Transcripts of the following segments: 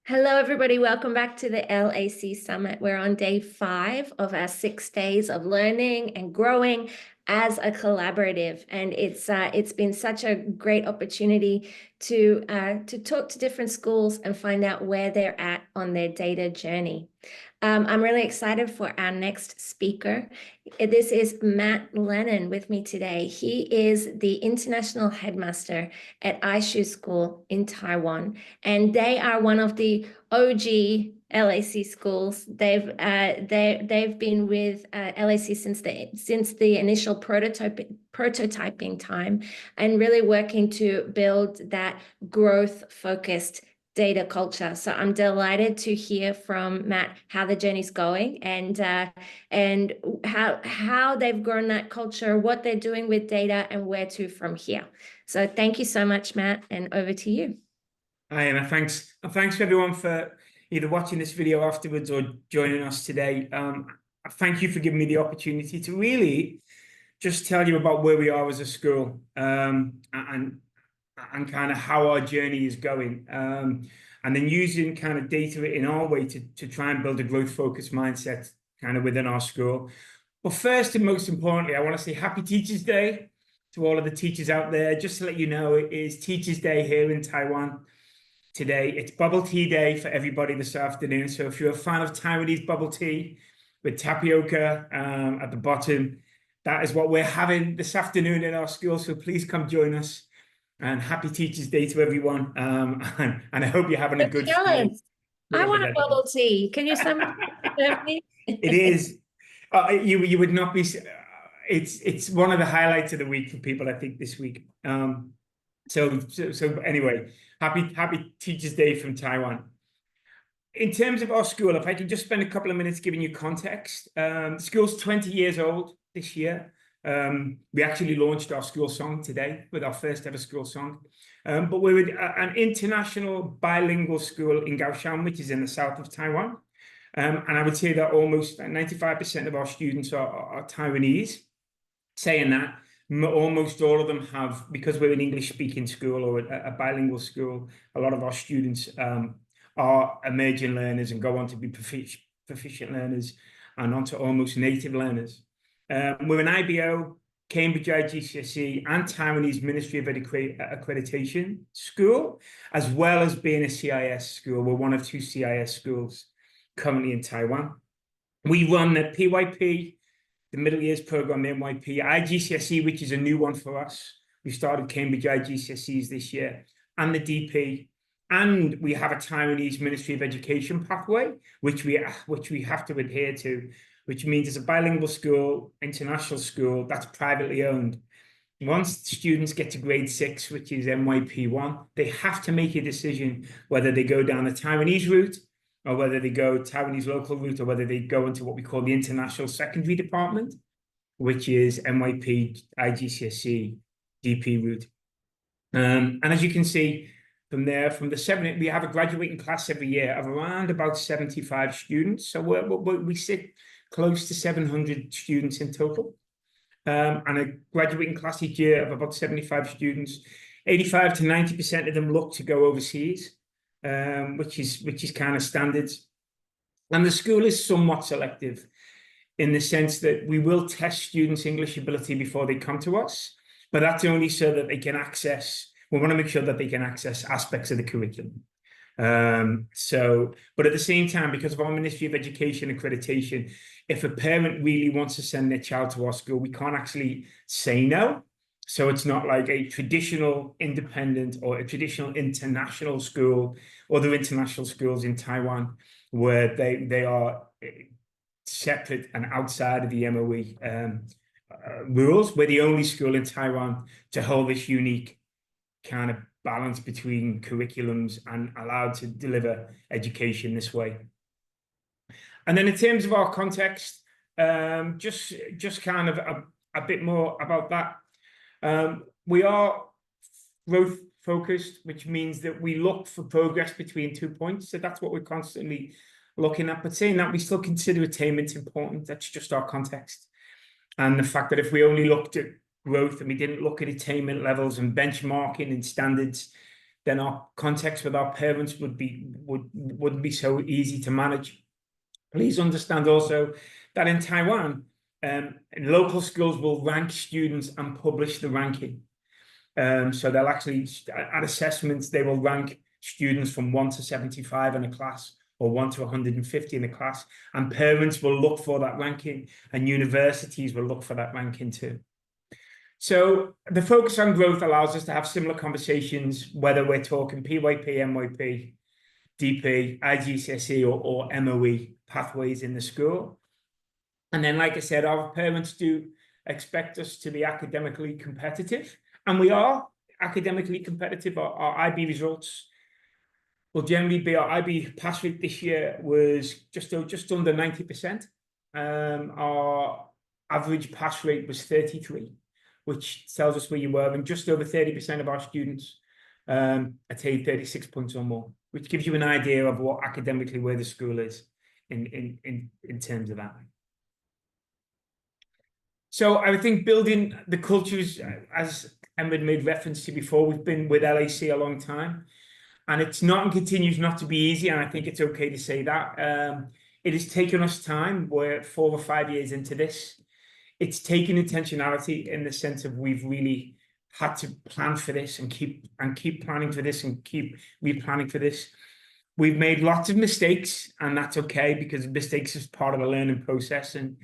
Hello, everybody. Welcome back to the LAC Summit. We're on day 5 of our 6 days of learning and growing as a collaborative, and it's been such a great opportunity to talk to different schools and find out where they're at on their data journey. I'm really excited for our next speaker. This is Matt Lennon with me today. He is the international headmaster at I-Shou School in Taiwan, and they are one of the OG LAC schools. They've been with LAC since the initial prototyping time, and really working to build that growth-focused data culture. So I'm delighted to hear from Matt how the journey's going and how they've grown that culture, what they're doing with data, and where to from here. So thank you so much, Matt, and over to you. Hi, Emma. Thanks. And thanks to everyone for either watching this video afterwards or joining us today. Thank you for giving me the opportunity to really just tell you about where we are as a school, and kind of how our journey is going, and then using kind of data in our way to try and build a growth-focused mindset kind of within our school. But first and most importantly, I want to say Happy Teachers' Day to all of the teachers out there. Just to let you know, it is Teachers' Day here in Taiwan today. It's bubble tea day for everybody this afternoon. So if you're a fan of Taiwanese bubble tea with tapioca at the bottom, that is what we're having this afternoon in our school. So please come join us. And Happy Teachers' Day to everyone. And I hope you're having a good day. I want a bubble tea. Can you send me? It is. You would not be. It's one of the highlights of the week for people, I think, this week. So anyway, happy Teachers' Day from Taiwan. In terms of our school, if I can just spend a couple of minutes giving you context. The school's 20 years old this year. We actually launched our school song today with our first ever school song. But we're an international bilingual school in Kaohsiung, which is in the south of Taiwan. And I would say that almost 95% of our students are Taiwanese. Saying that, almost all of them have, because we're an English-speaking school or a bilingual school, a lot of our students are emerging learners and go on to be proficient learners and onto almost native learners. We're an IBO, Cambridge IGCSE, and Taiwanese Ministry of Accreditation school, as well as being a CIS school. We're one of 2 CIS schools currently in Taiwan. We run the PYP, the middle years program, the MYP, IGCSE, which is a new one for us. We started Cambridge IGCSEs this year, and the DP. And we have a Taiwanese Ministry of Education pathway, which we have to adhere to, which means it's a bilingual school, international school that's privately owned. Once students get to grade 6, which is MYP1, they have to make a decision whether they go down the Taiwanese route or whether they go Taiwanese local route or whether they go into what we call the International Secondary Department, which is MYP, IGCSE, DP route. And as you can see from there, from the 7, we have a graduating class every year of around about 75 students. So we sit close to 700 students in total, and a graduating class each year of about 75 students. 85 to 90% of them look to go overseas, which is kind of standards. And the school is somewhat selective in the sense that we will test students' English ability before they come to us, but that's only so that they can access. We want to make sure that they can access aspects of the curriculum. But at the same time, because of our Ministry of Education accreditation, if a parent really wants to send their child to our school, we can't actually say no. So it's not like a traditional independent or a traditional international school, other international schools in Taiwan, where they are separate and outside of the MOE rules. We're the only school in Taiwan to hold this unique kind of balance between curriculums and allowed to deliver education this way. And then in terms of our context, just kind of a bit more about that. We are growth focused, which means that we look for progress between 2 points. So that's what we're constantly looking at. But saying that, we still consider attainment important. That's just our context. And the fact that if we only looked at growth and we didn't look at attainment levels and benchmarking and standards, then our context with our parents wouldn't be so easy to manage. Please understand also that in Taiwan, local schools will rank students and publish the ranking. So they'll actually, at assessments, they will rank students from 1 to 75 in a class, or 1 to 150 in a class, and parents will look for that ranking, and universities will look for that ranking too. So the focus on growth allows us to have similar conversations, whether we're talking PYP, MYP, DP, IGCSE, or MOE pathways in the school. And then, like I said, our parents do expect us to be academically competitive, and we are academically competitive. Our IB results will generally be, our IB pass rate this year was just under 90%. Our average pass rate was 33, which tells us where you were, and just over 30% of our students attained 36 points or more, which gives you an idea of what academically where the school is in terms of that. So I think building the cultures, as Emma made reference to before, we've been with LAC a long time, and it's not and continues not to be easy, and I think it's okay to say that. It has taken us time. We're 4 or 5 years into this. It's taken intentionality in the sense of we've really had to plan for this and keep planning for this and keep replanning for this. We've made lots of mistakes, and that's okay, because mistakes is part of the learning process. And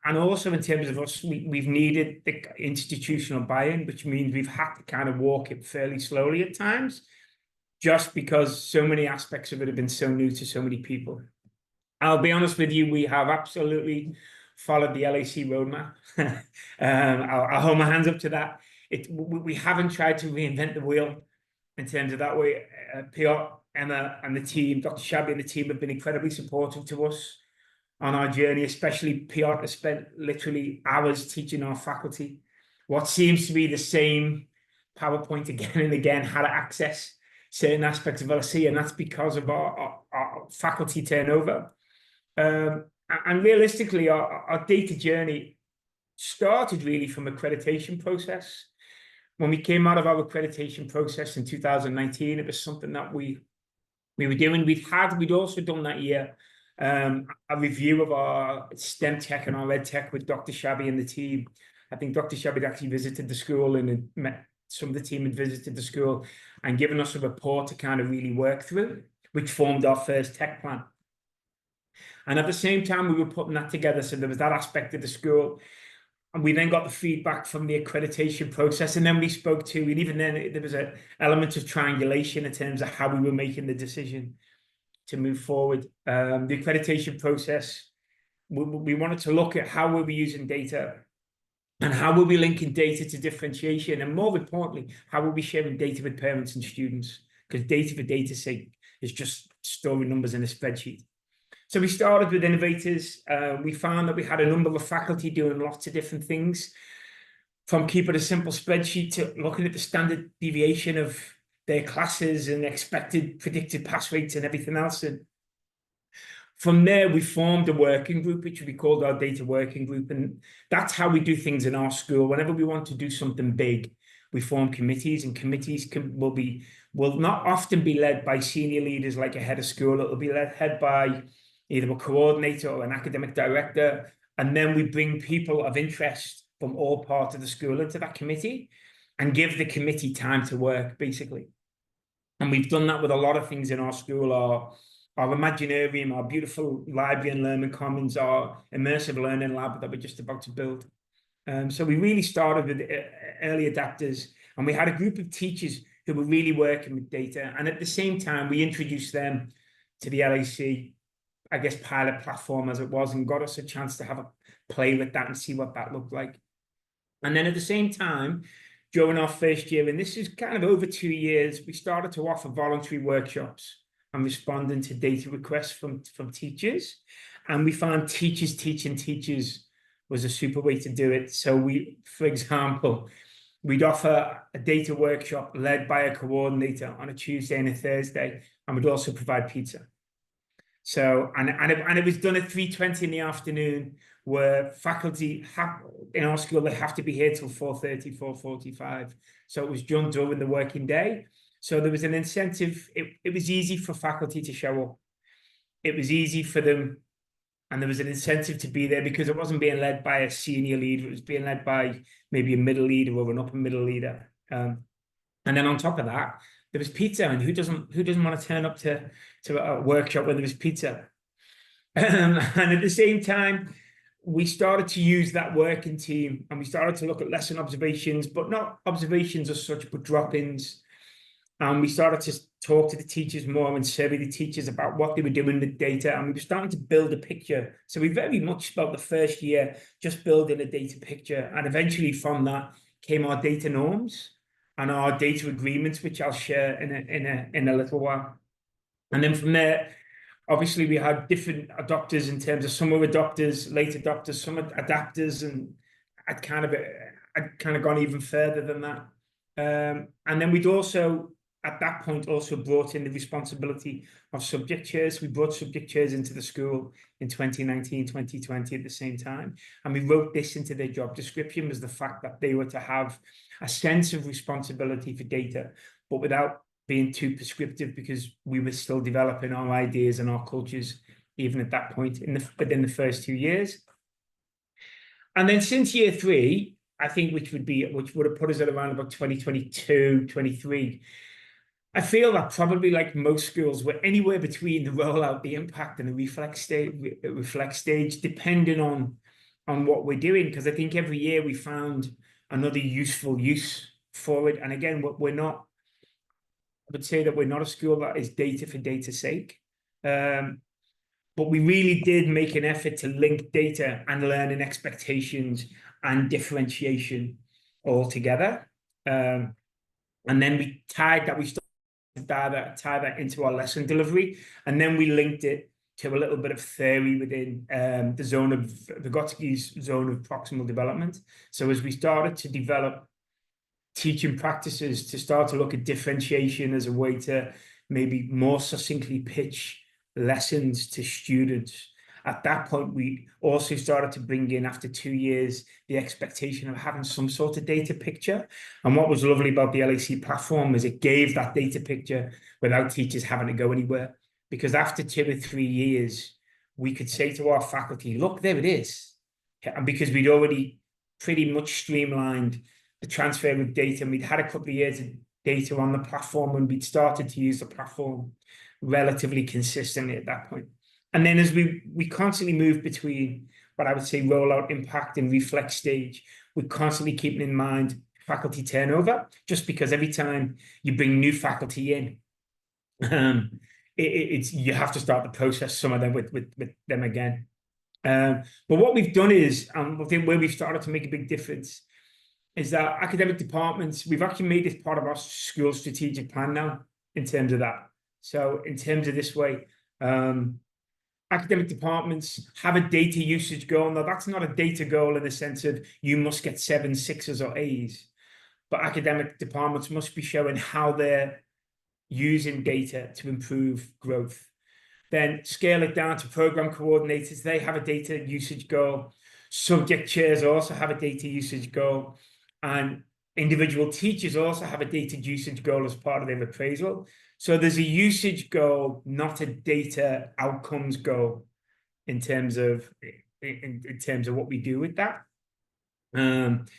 also in terms of us, we've needed the institutional buy-in, which means we've had to kind of walk it fairly slowly at times, just because so many aspects of it have been so new to so many people. I'll be honest with you, we have absolutely followed the LAC roadmap. I'll hold my hands up to that. We haven't tried to reinvent the wheel in terms of that way. Piotr, Emma, and the team, Dr. Shabby and the team have been incredibly supportive to us on our journey, especially Piotr has spent literally hours teaching our faculty what seems to be the same PowerPoint again and again, how to access certain aspects of LAC, and that's because of our faculty turnover. And realistically, our data journey started really from accreditation process. When we came out of our accreditation process in 2019, it was something that we were doing. We'd also done that year a review of our STEM tech and our ed tech with Dr. Shabby and the team. I think Dr. Shabby had actually visited the school and met some of the team had visited the school and given us a report to kind of really work through, which formed our first tech plan. And at the same time, we were putting that together. So there was that aspect of the school. And we then got the feedback from the accreditation process. And then we spoke to, and even then there was an element of triangulation in terms of how we were making the decision to move forward. The accreditation process, we wanted to look at how were we using data and how were we linking data to differentiation, and more importantly, how were we sharing data with parents and students, because data for data's sake is just storing numbers in a spreadsheet. So we started with innovators. We found that we had a number of faculty doing lots of different things, from keeping a simple spreadsheet to looking at the standard deviation of their classes and expected predicted pass rates and everything else. And from there, we formed a working group, which we called our data working group. And that's how we do things in our school. Whenever we want to do something big, we form committees, and committees will not often be led by senior leaders like a head of school. It'll be led by either a coordinator or an academic director. And then we bring people of interest from all parts of the school into that committee and give the committee time to work, basically. And we've done that with a lot of things in our school. Our Imaginarium, our beautiful library and learning commons, our immersive learning lab that we're just about to build. So we really started with early adapters, and we had a group of teachers who were really working with data. And at the same time, we introduced them to the LAC, I guess, pilot platform as it was, and got us a chance to have a play with that and see what that looked like. And then at the same time, during our first year, and this is kind of over 2 years, we started to offer voluntary workshops and responding to data requests from teachers. And we found teachers teaching teachers was a super way to do it. So we, for example, we'd offer a data workshop led by a coordinator on a Tuesday and a Thursday, and we'd also provide pizza. So, and it was done at 3:20 in the afternoon, where faculty in our school, they have to be here till 4:30, 4:45. So it was done during the working day. So there was an incentive. It was easy for faculty to show up. It was easy for them, and there was an incentive to be there because it wasn't being led by a senior leader. It was being led by maybe a middle leader or an upper middle leader. And then on top of that, there was pizza, and who doesn't want to turn up to a workshop where there was pizza? And at the same time, we started to use that working team, and we started to look at lesson observations, but not observations as such, but drop-ins. And we started to talk to the teachers more and survey the teachers about what they were doing with data. And we were starting to build a picture. So we very much spent the first year just building a data picture. And eventually from that came our data norms and our data agreements, which I'll share in a little while. And then from there, obviously we had different adopters in terms of some were adopters, late adopters, some adapters, and I'd kind of gone even further than that. And then we'd also, at that point, also brought in the responsibility of subject chairs. We brought subject chairs into the school in 2019, 2020 at the same time. And we wrote this into their job description, was the fact that they were to have a sense of responsibility for data, but without being too prescriptive, because we were still developing our ideas and our cultures, even at that point within the first 2 years. And then since year 3, I think, which would have put us at around about 2022, 23, I feel that probably like most schools, we're anywhere between the rollout, the impact, and the reflect stage, depending on what we're doing. Because I think every year we found another useful use for it. And again, I would say that we're not a school that is data for data's sake. But we really did make an effort to link data and learning expectations and differentiation all together. And then we tie that into our lesson delivery, and then we linked it to a little bit of theory within the zone of Vygotsky's zone of proximal development. So as we started to develop teaching practices to start to look at differentiation as a way to maybe more succinctly pitch lessons to students, at that point, we also started to bring in, after 2 years, the expectation of having some sort of data picture. And what was lovely about the LAC platform is it gave that data picture without teachers having to go anywhere. Because after 2 or 3 years, we could say to our faculty, look, there it is. And because we'd already pretty much streamlined the transfer of data, and we'd had a couple of years of data on the platform, and we'd started to use the platform relatively consistently at that point. And then as we constantly move between what I would say rollout, impact, and reflect stage, we're constantly keeping in mind faculty turnover, just because every time you bring new faculty in, you have to start the process, some of them with them again. But what we've done is, I think where we've started to make a big difference, is that academic departments, we've actually made this part of our school strategic plan now, in terms of that. So in terms of this way, academic departments have a data usage goal. Now, that's not a data goal in the sense of you must get 7, 6s, or A's, but academic departments must be showing how they're using data to improve growth. Then scale it down to program coordinators. They have a data usage goal. Subject chairs also have a data usage goal. And individual teachers also have a data usage goal as part of their appraisal. So there's a usage goal, not a data outcomes goal in terms of what we do with that. And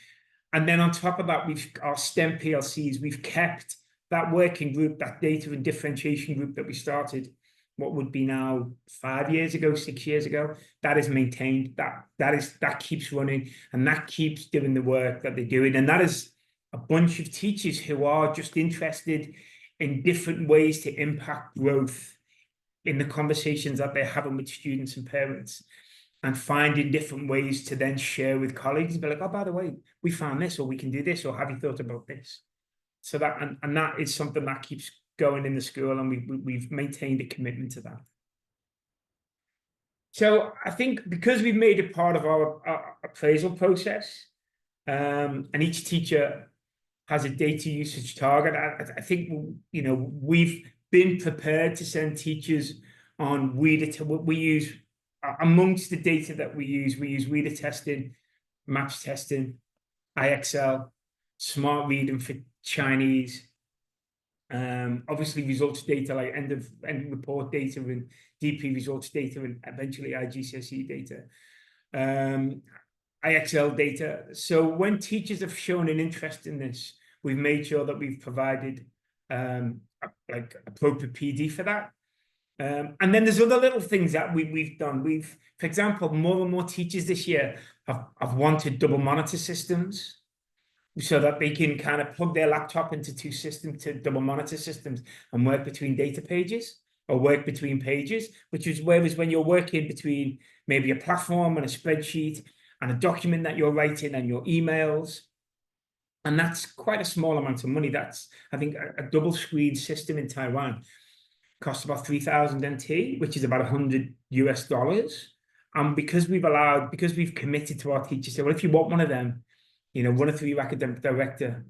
then on top of that, our STEM PLCs, we've kept that working group, that data and differentiation group that we started, what would be now 5 years ago, 6 years ago, that is maintained, that keeps running, and that keeps doing the work that they're doing. And that is a bunch of teachers who are just interested in different ways to impact growth in the conversations that they're having with students and parents, and finding different ways to then share with colleagues and be like, oh, by the way, we found this, or we can do this, or have you thought about this? So that, and that is something that keeps going in the school, and we've maintained a commitment to that. So I think because we've made it part of our appraisal process, and each teacher has a data usage target, I think, you know, we've been prepared to send teachers on reader. We use, amongst the data that we use reader testing, maps testing, IXL, smart reading for Chinese, Obviously results data like end report data and DP results data and eventually IGCSE data, IXL data. So when teachers have shown an interest in this, we've made sure that we've provided like appropriate PD for that. And then there's other little things that we've done. For example, more and more teachers this year have wanted double monitor systems so that they can kind of plug their laptop into two double monitor systems and work between data pages or work between pages, which is whereas when you're working between maybe a platform and a spreadsheet and a document that you're writing and your emails, and that's quite a small amount of money. That's, I think, a double screen system in Taiwan costs about 3,000 NT, which is about $100. And because we've committed to our teachers, so well, if you want one of them, one of three academic director,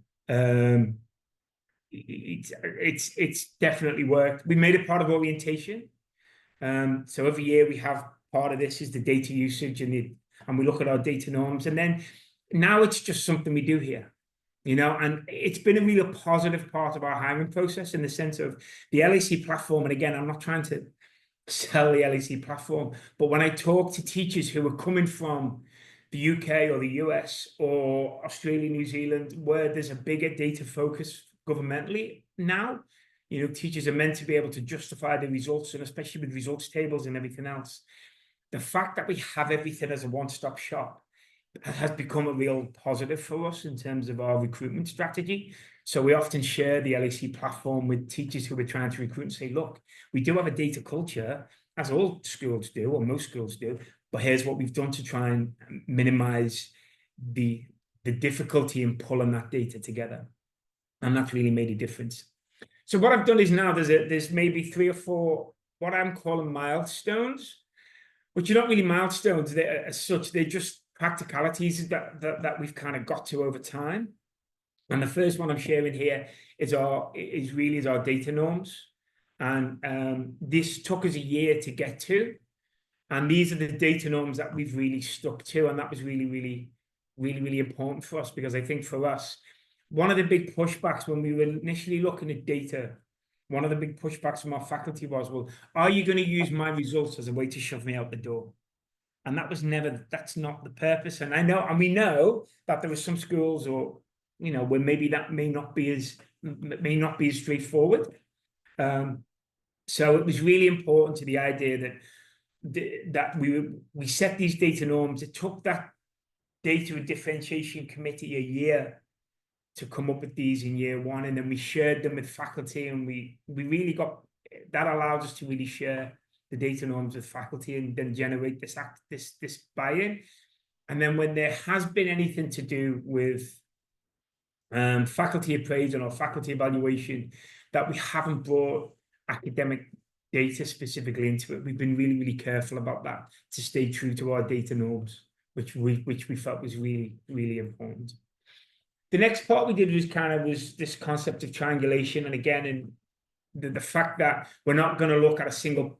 it's definitely worked. We made it part of orientation. So every year we have part of this is the data usage and we look at our data norms. And then now it's just something we do here. And it's been a real positive part of our hiring process in the sense of the LAC platform. And again, I'm not trying to sell the LAC platform, but when I talk to teachers who are coming from the UK or the US or Australia, New Zealand, where there's a bigger data focus governmentally now, teachers are meant to be able to justify the results, and especially with results tables and everything else. The fact that we have everything as a one-stop shop has become a real positive for us in terms of our recruitment strategy. So we often share the LAC platform with teachers who are trying to recruit and say, look, we do have a data culture, as all schools do, or most schools do, but here's what we've done to try and minimize the difficulty in pulling that data together. And that's really made a difference. So what I've done is now there's maybe 3 or 4, what I'm calling milestones, which are not really milestones as such, they're just practicalities that we've kind of got to over time. And the first one I'm sharing here is our data norms. And this took us a year to get to. And these are the data norms that we've really stuck to. And that was really, really, really, really important for us, because I think for us, one of the big pushbacks when we were initially looking at data, one of the big pushbacks from our faculty was, well, are you going to use my results as a way to shove me out the door? And that's not the purpose. And we know that there are some schools where maybe that may not be as straightforward. So it was really important to the idea that we set these data norms. It took that data differentiation committee a year to come up with these in year one, and then we shared them with faculty, and we really got that allowed us to really share the data norms with faculty and then generate this buy-in. And then when there has been anything to do with faculty appraisal or faculty evaluation that we haven't brought academic data specifically into it, we've been really, really careful about that to stay true to our data norms, which we felt was really, really important. The next part we did was this concept of triangulation, and again, the fact that we're not going to look at a single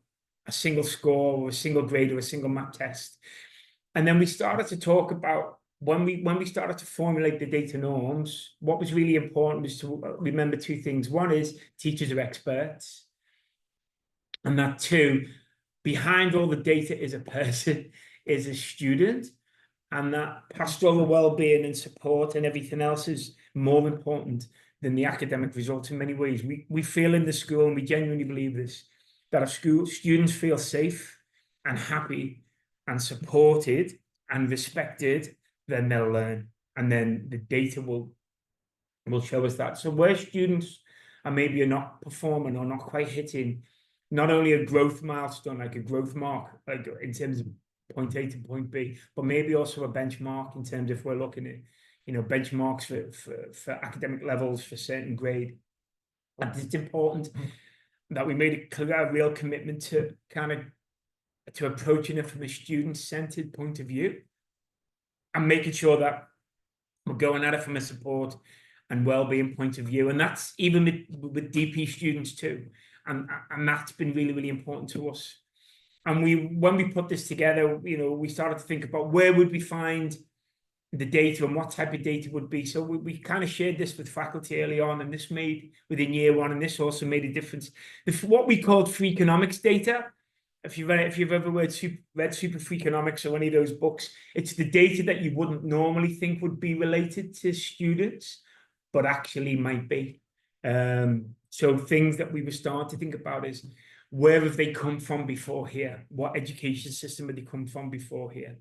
score or a single grade or a single map test. And then we started to talk about when we started to formulate the data norms, what was really important was to remember 2 things. One is teachers are experts, and that 2, behind all the data is a person, is a student, and that pastoral well-being and support and everything else is more important than the academic results in many ways. We feel in the school, and we genuinely believe this, that if students feel safe and happy and supported and respected, then they'll learn, and then the data will show us that. So where students are maybe not performing or not quite hitting not only a growth milestone, like a growth mark, like in terms of point A to point B, but maybe also a benchmark in terms of if we're looking at benchmarks for academic levels for certain grade. And it's important that we made a real commitment to to approaching it from a student-centered point of view and making sure that we're going at it from a support and well-being point of view. And that's even with DP students too. And that's been really, really important to us. And when we put this together, we started to think about where would we find the data and what type of data would be. So we kind of shared this with faculty early on, and this made within year one, and this also made a difference. What we called free economics data, if you've ever read Super Free Economics or any of those books, it's the data that you wouldn't normally think would be related to students, but actually might be. So things that we were starting to think about is, where have they come from before here? What education system have they come from before here?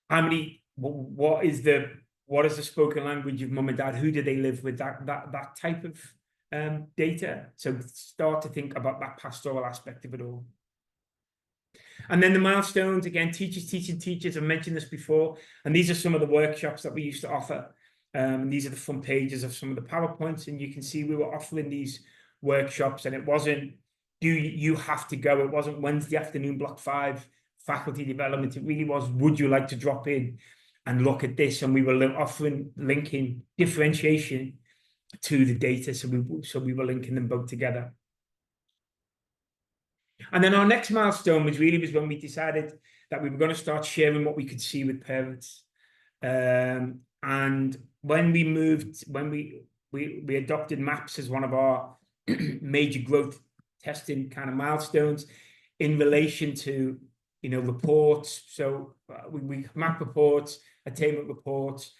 What is the spoken language of mum and dad? Who do they live with? That type of data. So start to think about that pastoral aspect of it all. And then the milestones, again, teachers teaching teachers. I've mentioned this before, and these are some of the workshops that we used to offer. These are the front pages of some of the PowerPoints, and you can see we were offering these workshops, and it wasn't, do you have to go? It wasn't Wednesday afternoon, block 5, faculty development. It really was, would you like to drop in and look at this? And we were offering linking differentiation to the data, so we were linking them both together. And then our next milestone was when we decided that we were going to start sharing what we could see with parents. And when we adopted maps as one of our major growth testing kind of milestones in relation to, reports. So we map reports, attainment reports,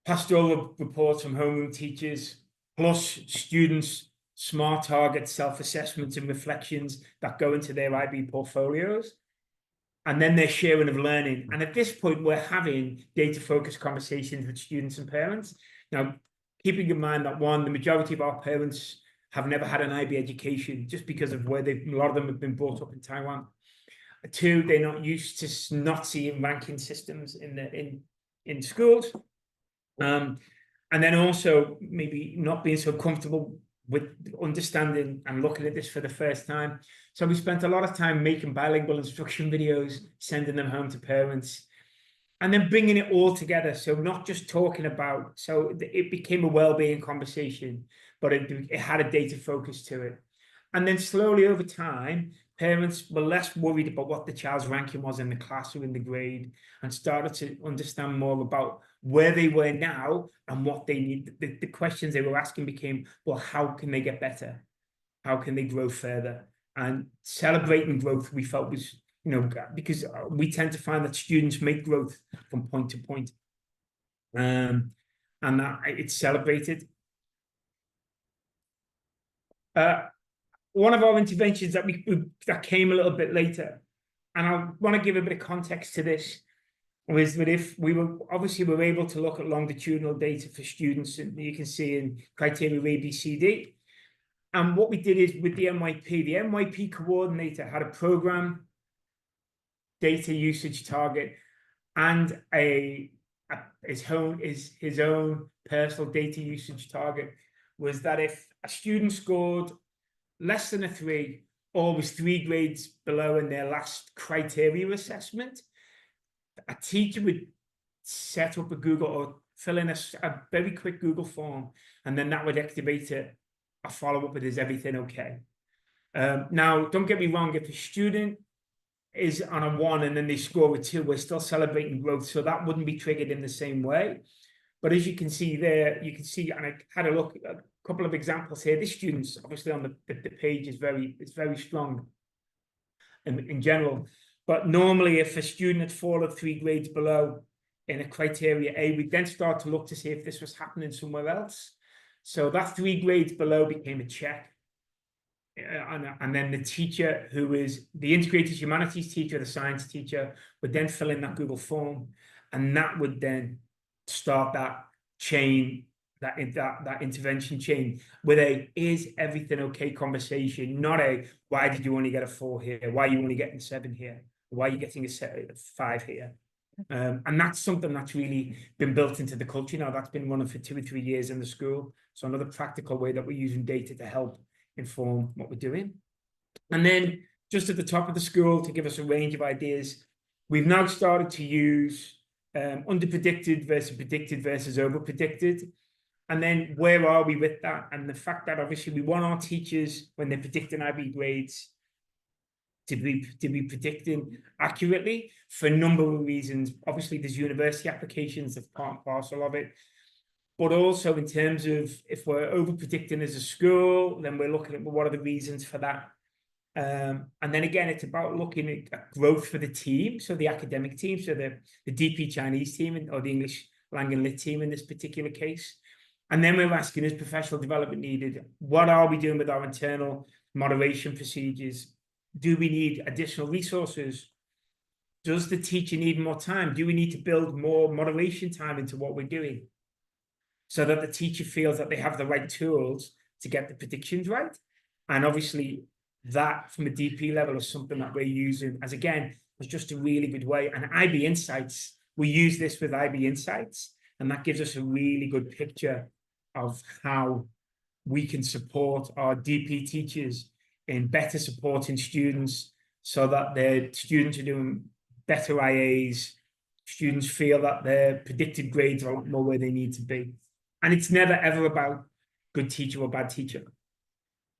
pastoral reports from homeroom teachers, plus students' smart targets, self-assessments and reflections that go into their IB portfolios. And then their sharing of learning. And at this point, we're having data-focused conversations with students and parents. Now, keeping in mind that, one, the majority of our parents have never had an IB education just because of where a lot of them have been brought up in Taiwan. 2, they're not used to not seeing ranking systems in schools. And then also maybe not being so comfortable with understanding and looking at this for the first time. So we spent a lot of time making bilingual instruction videos, sending them home to parents, and then bringing it all together. So not just talking about, so it became a well-being conversation, but it had a data focus to it. And then slowly over time, parents were less worried about what the child's ranking was in the class or in the grade, and started to understand more about where they were now and what they need. The questions they were asking became, well, how can they get better? How can they grow further? And celebrating growth, we felt was, because we tend to find that students make growth from point to point. And that it's celebrated. One of our interventions that came a little bit later, and I want to give a bit of context to this, was that if we were able to look at longitudinal data for students, and you can see in criteria A, B, C, D. And what we did is with the NYP coordinator had a program data usage target and his own personal data usage target, was that if a student scored less than a 3 or was 3 grades below in their last criteria assessment, a teacher would set up a Google or fill in a very quick Google form, and then that would activate a follow-up with, is everything okay? Now, don't get me wrong, if a student is on a 1 and then they score a 2, we're still celebrating growth, so that wouldn't be triggered in the same way. But as you can see there, and I had a look at a couple of examples here. This student's obviously on the page is very strong in general. But normally, if a student had fallen 3 grades below in a criteria A, we then start to look to see if this was happening somewhere else. So that 3 grades below became a check. And then the teacher, who is the integrated humanities teacher, the science teacher, would then fill in that Google form, and that would then start that chain, that intervention chain, with a "is everything okay" conversation, not a "why did you only get a 4 here? Why are you only getting 7 here? Why are you getting a 5 here?" And that's something that's really been built into the culture now. That's been running for 2 or 3 years in the school. So another practical way that we're using data to help inform what we're doing. And then just at the top of the school, to give us a range of ideas, we've now started to use under-predicted versus predicted versus over-predicted. And then where are we with that? And the fact that obviously we want our teachers, when they're predicting IB grades, to be predicting accurately for a number of reasons. Obviously, there's university applications that's part and parcel of it. But also in terms of if we're over predicting as a school, then we're looking at what are the reasons for that. And then again, it's about looking at growth for the team, so the academic team, so the DP Chinese team or the English Lang and Lit team in this particular case. And then we're asking, is professional development needed? What are we doing with our internal moderation procedures? Do we need additional resources? Does the teacher need more time? Do we need to build more moderation time into what we're doing so that the teacher feels that they have the right tools to get the predictions right? And obviously that from a DP level is something that we're using as, again, was just a really good way. And IB Insights, we use this with IB Insights, and that gives us a really good picture of how we can support our DP teachers in better supporting students so that their students are doing better IAs, students feel that their predicted grades are a lot more where they need to be. And it's never, ever about good teacher or bad teacher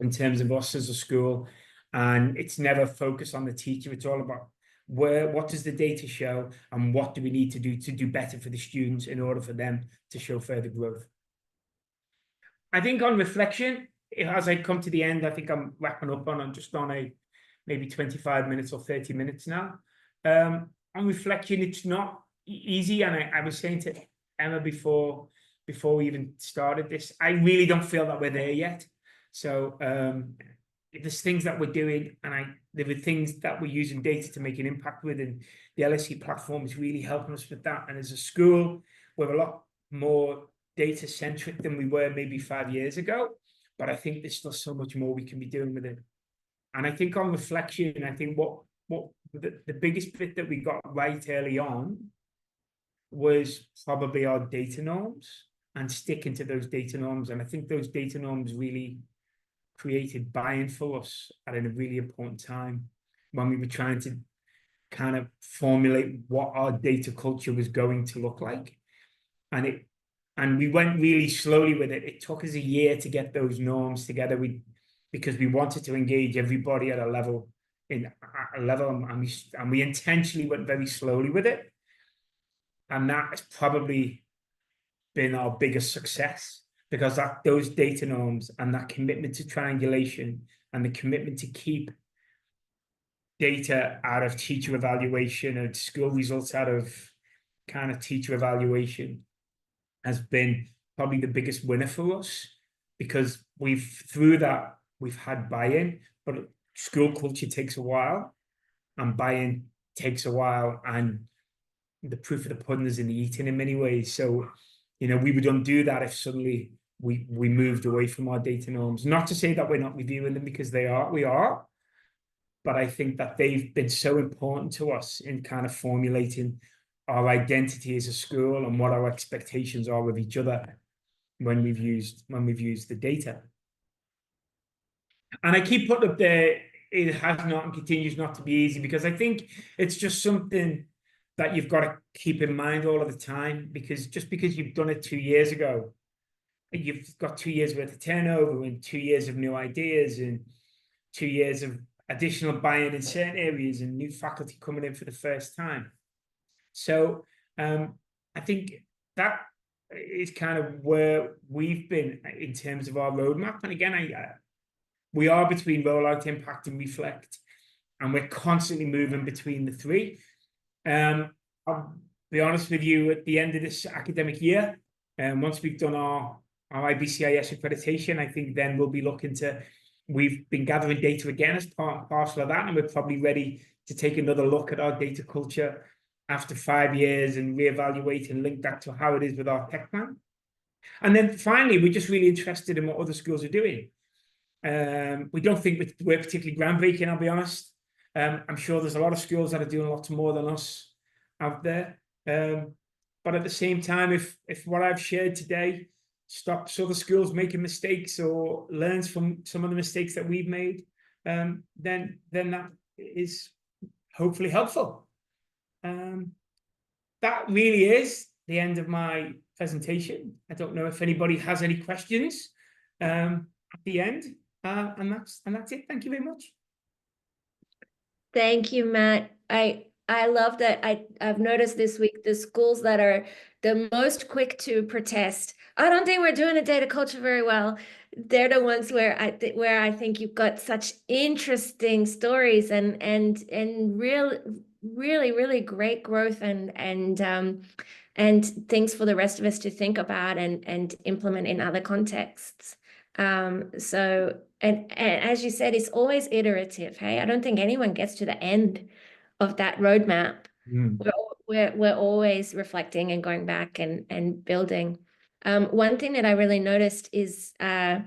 in terms of us as a school. And it's never focused on the teacher. It's all about what does the data show and what do we need to do better for the students in order for them to show further growth. I think on reflection, as I come to the end, I think I'm wrapping up on a maybe 25 minutes or 30 minutes now. On reflection, it's not easy. And I was saying to Emma before we even started this, I really don't feel that we're there yet. So there's things that we're doing, and there are things that we're using data to make an impact with, and the LSE platform is really helping us with that. And as a school, we're a lot more data centric than we were maybe 5 years ago, but I think there's still so much more we can be doing with it. And I think on reflection, I think what the biggest bit that we got right early on was probably our data norms and sticking to those data norms. And I think those data norms really created buy-in for us at a really important time when we were trying to kind of formulate what our data culture was going to look like. And we went really slowly with it. It took us a year to get those norms together. Because we wanted to engage everybody at a level, and we intentionally went very slowly with it. And that has probably been our biggest success, because those data norms and that commitment to triangulation and the commitment to keep data out of teacher evaluation and school results out of kind of teacher evaluation has been probably the biggest winner for us, because through that we've had buy-in, but school culture takes a while and buy-in takes a while, and the proof of the pudding is in the eating in many ways. So, we would undo that if suddenly we moved away from our data norms. Not to say that we're not reviewing them, because we are, but I think that they've been so important to us in kind of formulating our identity as a school and what our expectations are of each other when we've used the data. And I keep putting up there, it has not and continues not to be easy, because I think it's just something that you've got to keep in mind all of the time, because just because you've done it 2 years ago, you've got 2 years worth of turnover and 2 years of new ideas and 2 years of additional buy-in in certain areas and new faculty coming in for the first time. So I think that is kind of where we've been in terms of our roadmap. And again, we are between rollout, impact, and reflect, and we're constantly moving between the three. I'll be honest with you, at the end of this academic year, once we've done our IBCIS accreditation, I think then we'll be looking to, we've been gathering data again as part and parcel of that, and we're probably ready to take another look at our data culture after 5 years and reevaluate and link that to how it is with our tech plan. And then finally, we're just really interested in what other schools are doing. We don't think we're particularly groundbreaking, I'll be honest. I'm sure there's a lot of schools that are doing a lot more than us out there. But at the same time, if what I've shared today stops other schools making mistakes or learns from some of the mistakes that we've made, then that is hopefully helpful. That really is the end of my presentation. I don't know if anybody has any questions at the end, and that's it. Thank you very much. Thank you, Matt. I love that. I've noticed this week the schools that are the most quick to protest. I don't think we're doing a data culture very well. They're the ones where I think you've got such interesting stories and really great growth and things for the rest of us to think about and implement in other contexts. And as you said, it's always iterative. Hey, I don't think anyone gets to the end of that roadmap. Mm. We're always reflecting and going back and building. One thing that I really noticed is the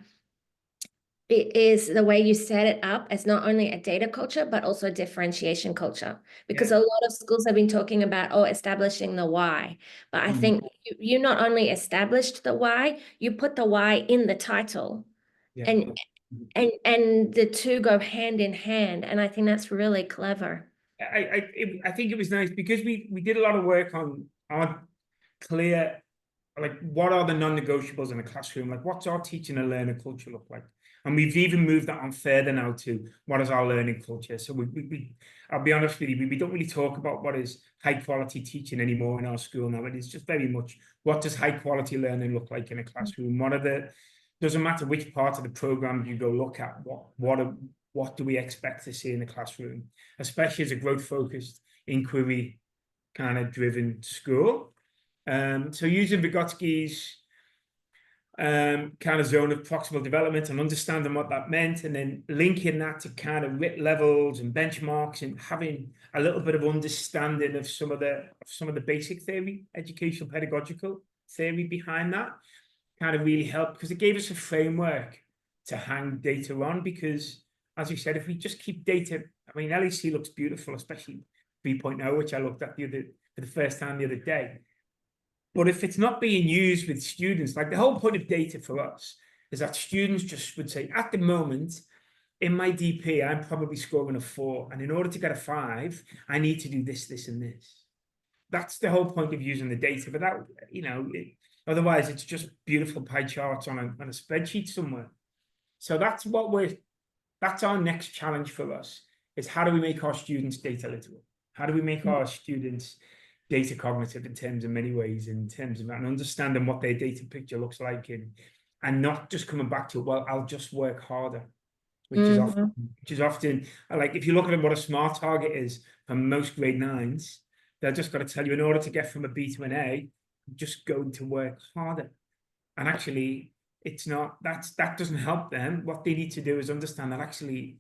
way you set it up as not only a data culture, but also a differentiation culture. Because Yeah. a lot of schools have been talking about, oh, establishing the why. But I think you not only established the why, you put the why in the title. Yeah. And and the two go hand in hand. And I think that's really clever. I think it was nice because we did a lot of work on clear, like, what are the non-negotiables in the classroom? Like, what's our teaching and learning culture look like? And we've even moved that on further now to what is our learning culture. So I'll be honest with you, we don't really talk about what is high quality teaching anymore in our school now. It is just very much, what does high quality learning look like in a classroom? Doesn't matter which part of the program you go look at, what do we expect to see in the classroom, especially as a growth focused, inquiry kind of driven school. So using Vygotsky's kind of zone of proximal development and understanding what that meant, and then linking that to kind of RIT levels and benchmarks, and having a little bit of understanding of some of the basic theory, educational pedagogical theory behind that, kind of really helped, because it gave us a framework to hang data on. Because, as you said, if we just keep data, I mean, LAC looks beautiful, especially 3.0, which I looked at for the first time the other day. But if it's not being used with students, like, the whole point of data for us is that students just would say, at the moment, in my DP, I'm probably scoring a 4. And in order to get a 5, I need to do this, this, and this. That's the whole point of using the data. But that, otherwise, it's just beautiful pie charts on a spreadsheet somewhere. So that's our next challenge for us, is how do we make our students data literate? How do we make our students data cognitive in terms of many ways, in terms of and understanding what their data picture looks like, and not just coming back to, well, I'll just work harder, which is often like, if you look at what a SMART target is for most grade 9s, they're just got to tell you, in order to get from a B to an A, I'm just going to work harder. And actually, it's not, that doesn't help them. What they need to do is understand that actually,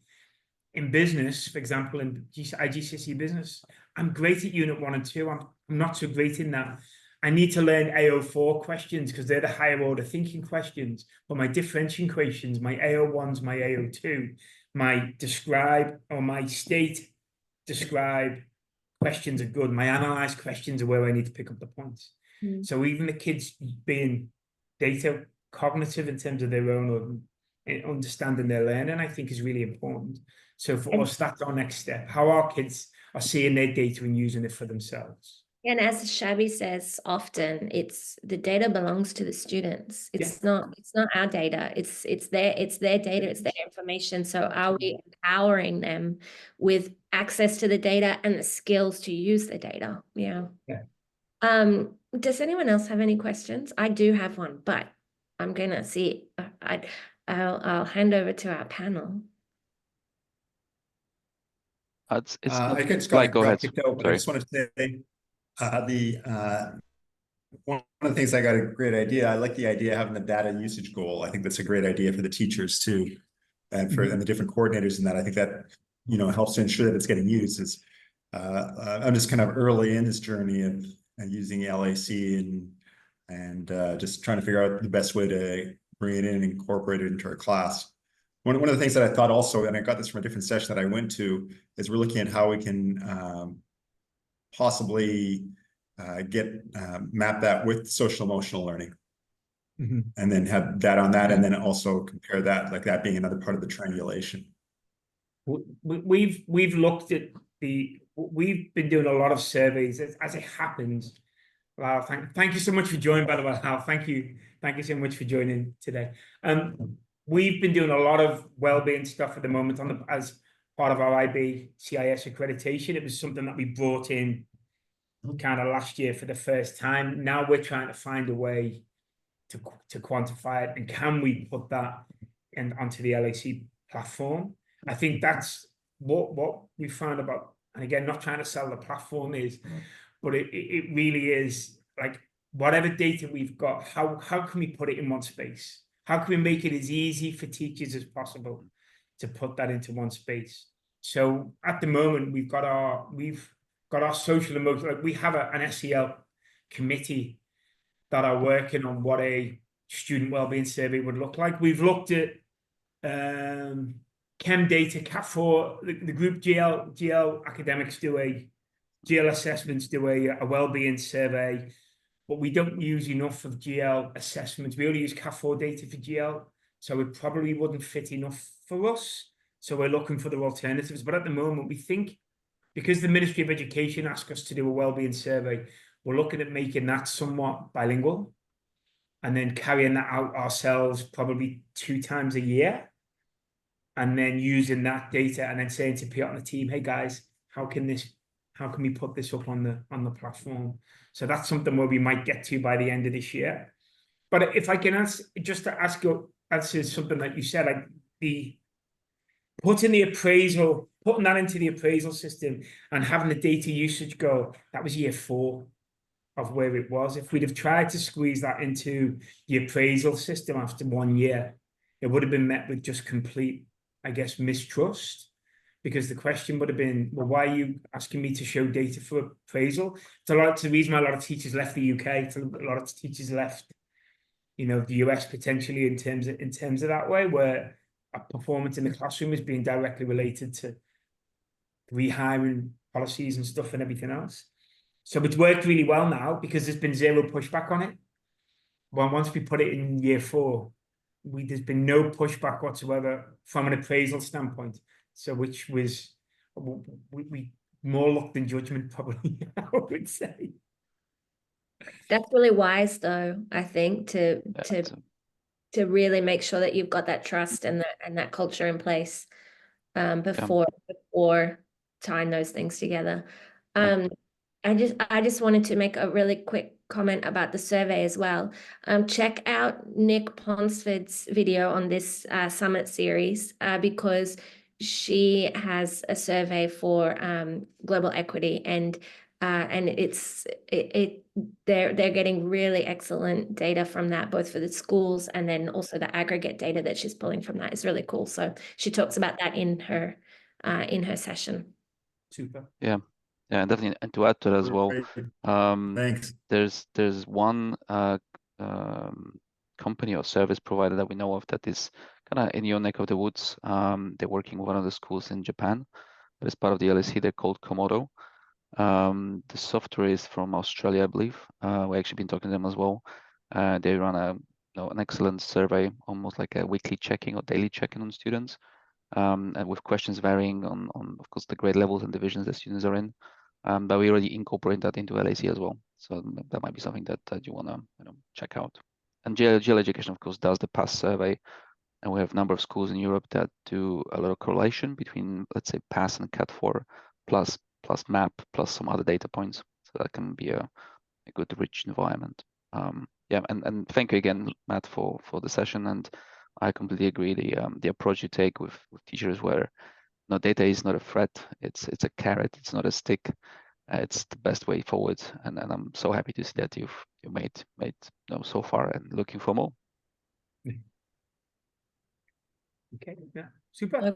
in business, for example, in IGCSE business, I'm great at unit 1 and 2. I'm not so great in that. I need to learn AO4 questions because they're the higher order thinking questions. But my differentiation questions, my AO1s, my AO2, my describe or my state describe questions are good. My analyze questions are where I need to pick up the points. So even the kids being data cognitive in terms of their own, or understanding their learning, I think is really important. So for us, that's our next step, how our kids are seeing their data and using it for themselves. And as Shabby says often, it's the data belongs to the students. It's not our data. It's their data, it's their information. So are we empowering them with access to the data and the skills to use the data? Yeah. Does anyone else have any questions? I do have one, but I'm gonna see. I'll hand over to our panel. I guess Scott, go ahead. I just want to say one of the things I got a great idea. I like the idea of having the data usage goal. I think that's a great idea for the teachers too, and the different coordinators in that. I think that helps to ensure that it's getting used. I'm just kind of early in this journey of using LAC and just trying to figure out the best way to bring it in and incorporate it into our class. One of the things that I thought also, and I got this from a different session that I went to, is we're looking at how we can possibly map that with social emotional learning, and then have that on that, and then also compare that, like that being another part of the triangulation. We've looked at we've been doing a lot of surveys as it happens. Wow, thank you so much for joining, by the way, Hal. Thank you so much for joining today. We've been doing a lot of well-being stuff at the moment as part of our IB CIS accreditation. It was something that we brought in kind of last year for the first time. Now we're trying to find a way to quantify it, and can we put that onto the LAC platform? I think that's what we found about, and again, not trying to sell the platform is, but it really is like whatever data we've got, how can we put it in one space? How can we make it as easy for teachers as possible to put that into one space? So at the moment, we've got our social emotion, like we have an SEL committee that are working on what a student wellbeing survey would look like. We've looked at Chem Data, Cat4, the group GL academics do GL assessments do a wellbeing survey, but we don't use enough of GL assessments. We only use Cat4 data for GL, so it probably wouldn't fit enough for us. So we're looking for the alternatives. But at the moment, we think because the Ministry of Education asked us to do a wellbeing survey, we're looking at making that somewhat bilingual and then carrying that out ourselves probably 2 times a year. And then using that data and then saying to Piotr and the team, hey guys, how can we put this up on the platform? So that's something where we might get to by the end of this year. But if I can answer something that you said, like putting that into the appraisal system and having the data usage go, that was year 4 of where it was. If we'd have tried to squeeze that into the appraisal system after 1 year, it would have been met with just complete, I guess, mistrust, because the question would have been, well, why are you asking me to show data for appraisal? It's the reason why a lot of teachers left the UK. It's a lot of teachers left, the US potentially in terms of that way, where a performance in the classroom is being directly related to rehiring policies and stuff and everything else. So it's worked really well now because there's been zero pushback on it. Well, once we put it in year 4, there's been no pushback whatsoever from an appraisal standpoint. So which was we more luck than judgment, probably, I would say. That's really wise, though, I think, to really make sure that you've got that trust and that culture in place before tying those things together. I just wanted to make a really quick comment about the survey as well. Check out Nick Ponsford's video on this summit series because she has a survey for global equity, and they're getting really excellent data from that, both for the schools and then also the aggregate data that she's pulling from that is really cool. So she talks about that in her session. Super. Yeah, definitely. And to add to that as well, Thanks. There's one company or service provider that we know of that is kind of in your neck of the woods. They're working with one of the schools in Japan, but as part of the LSE, they're called Komodo. The software is from Australia, I believe. We've actually been talking to them as well. They run an excellent survey, almost like a weekly checking or daily checking on students, and with questions varying on of course the grade levels and divisions that students are in. But we already incorporate that into LAC as well. So that might be something that you want to check out. And GL Education, of course, does the PASS survey. And we have a number of schools in Europe that do a lot of correlation between, let's say, PASS and Cat4 plus MAP plus some other data points. So that can be a good, rich environment. And thank you again, Matt, for the session. And I completely agree. The approach you take with teachers where data is not a threat, it's a carrot, it's not a stick. It's the best way forward, and I'm so happy to see that you've made so far, and looking for more. Okay, yeah, super.